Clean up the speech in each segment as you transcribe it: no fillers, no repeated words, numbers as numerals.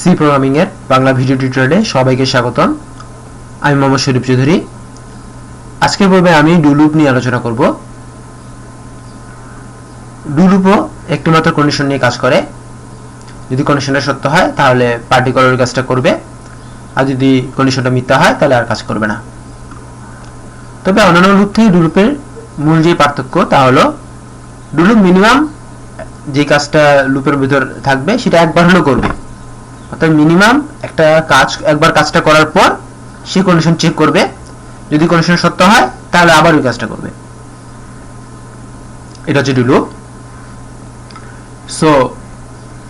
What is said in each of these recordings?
C programming এর Bangla video টিউটোরিয়ালে সবাইকে স্বাগতম। আমি মোহাম্মদ শরীফ চৌধুরী। আজকের পর্বে আমি ডু লুপ নিয়ে আলোচনা করব। ডু লুপও একটি মাত্র কন্ডিশন নিয়ে কাজ করে। যদি কন্ডিশনটা সত্য হয় তাহলে পার্টিকুলার কাজটা করবে, আর যদি কন্ডিশনটা মিথ্যা হয় তাহলে আর কাজ করবে না। তবে অন্যান্য লুপ থেকে ডু লুপের মূল যে পার্থক্য তা হলো ডু লুপ মিনিমাম যে কাজটা লুপের ভিতর থাকবে সেটা একবার হলেও করবে। অর্থাৎ মিনিমাম একটা কাজ একবার কাজটা করার পর সে কন্ডিশন চেক করবে, যদি কন্ডিশন সত্য হয় তাহলে আবার ওই কাজটা করবে। এটা হচ্ছে ডু লুপ। সো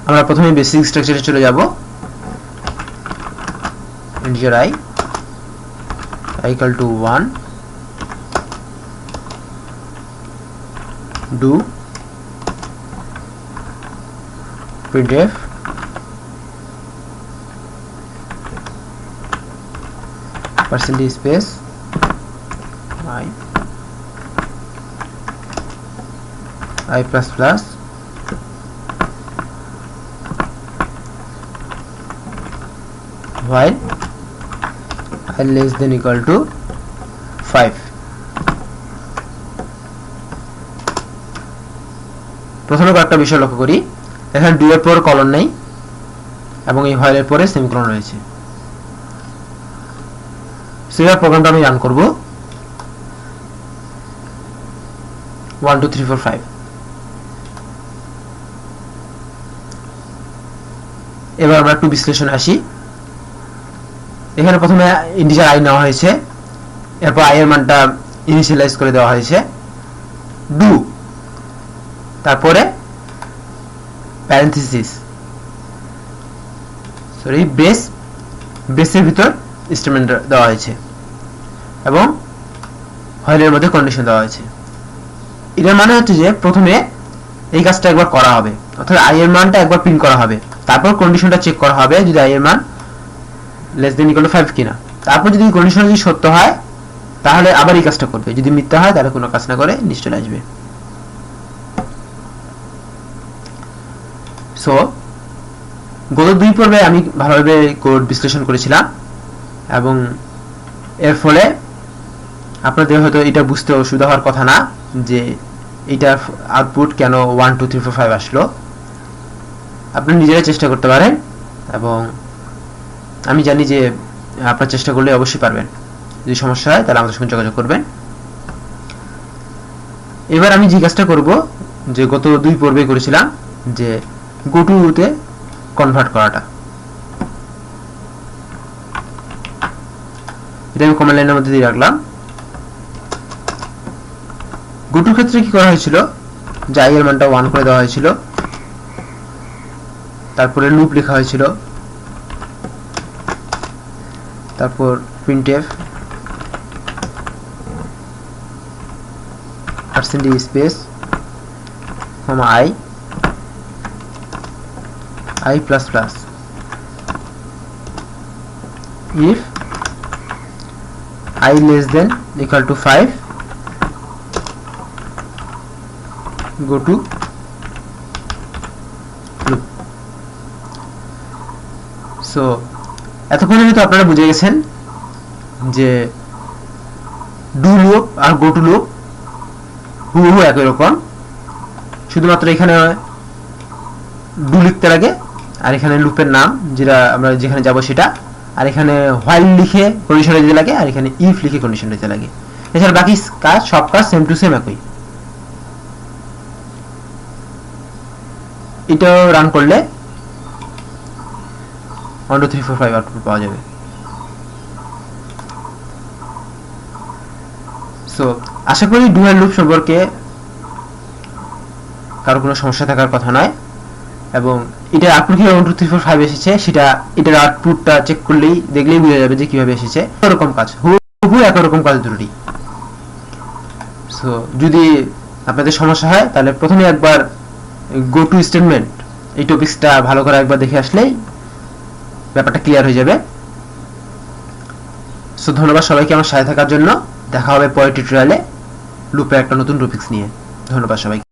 আমরা প্রথমে বেসিক স্ট্রাকচারে চলে যাব। Integer i equal to 1, do printf percentage space I plus plus while I less than equal to 5. প্রথমে কয়েকটা বিষয় লক্ষ্য করি। এখানে ডু এর পর কলন নেই এবং এই while এর পরে সেমিকোলন রয়েছে। সেভাবে প্রোগ্রামটা আমি রান করব। 1 2 3 4 5। এবার আমরা একটু বিশ্লেষণে আসি। এখানে প্রথমে ইন্টিজার i নেওয়া হয়েছে, এরপর i এর মানটা ইনিশিয়ালাইজ করে দেওয়া হয়েছে ডু, তারপরে প্যারেনথেসিস বেসের ভিতর স্টেটমেন্ট দেওয়া হয়েছে এবং while এর মধ্যে কন্ডিশন দেওয়া হয়েছে। এর মানে হচ্ছে যে প্রথমে এই কাজটা একবার করা হবে, অর্থাৎ i এর মানটা একবার প্রিন্ট করা হবে, তারপর কন্ডিশনটা চেক করা হবে যদি i এর মান লেস দেন ইকুয়াল টু 5 কিনা। তারপর যদি কন্ডিশন যদি সত্য হয় তাহলে আবার এই কাজটা করবে, যদি মিথ্যা হয় তাহলে কোনো কাজ না করে নিচে চলে আসবে। সো গত দুই পর্বে আমি ভালোভাবে কোড বিশ্লেষণ করেছিলাম এবং এর ফলে আপনাদের হয়তো এটা বুঝতে অসুবিধা হওয়ার কথা না যে এটার আউটপুট কেন 1 2 3 4 5 আসলো। আপনি নিজেরাই চেষ্টা করতে পারেন এবং আমি জানি যে আপনার চেষ্টা করলে অবশ্যই পারবেন। যদি সমস্যা হয় তাহলে আমাদের সঙ্গে যোগাযোগ করবেন। এবার আমি যে কাজটা করব যে গত দুই পর্বে করেছিলাম যে গো টু তে কনভার্ট করাটা, এটা আমি কমান্ড লাইনের মধ্যে দিয়ে রাখলাম। গো টুর ক্ষেত্রে কি করা হয়েছিল যে i এর মানটা 1 করে দেওয়া হয়েছিল, তারপরে লুপ লেখা হয়েছিল, তারপর printf percentage space comma I plus plus if I less than equal to 5 go to loop. So এতক্ষণে হয়তো আপনারা বুঝে গেছেন যে ডু লুপ আর গো টু লুপ হুবহু একই রকম, শুধুমাত্র এখানে ডু লিখতে লাগে আর এখানে লুপের নাম যেটা আমরা যেখানে যাব সেটা, আর এখানে while লিখে কন্ডিশন দিতে লাগে আর এখানে if লিখে কন্ডিশন দিতে লাগে। এছাড়া বাকি কাজ সব কাজ সেম টু সেম একই। এটাও রান করলে 1 2 3 4 5 আউটপুট পাওয়া যাবে। সো আশা করি ডুয়াল লুপ সম্পর্কে কারো কোনো সমস্যা থাকার কথা নয় এবং এটা আউটপুট কিভাবে 1 2 3 4 5 এসেছে সেটা এটার আউটপুটটা চেক করলেই দেখলেই বোঝা যাবে যে কিভাবে এসেছে। এরকম কাজ হুবহু একই রকম কাজ দুটোই। সো যদি আপনাদের সমস্যা হয় তাহলে প্রথমে একবার গো টু স্টেটমেন্ট এই টপিকসটা ভালো করে একবার দেখে আসলেই ব্যাপারটা ক্লিয়ার হয়ে যাবে। সো ধন্যবাদ সবাইকে আমার সাথে থাকার জন্য। দেখা হবে পরের টিউটোরিয়ালে লুপের একটা নতুন টপিকস নিয়ে। ধন্যবাদ সবাইকে।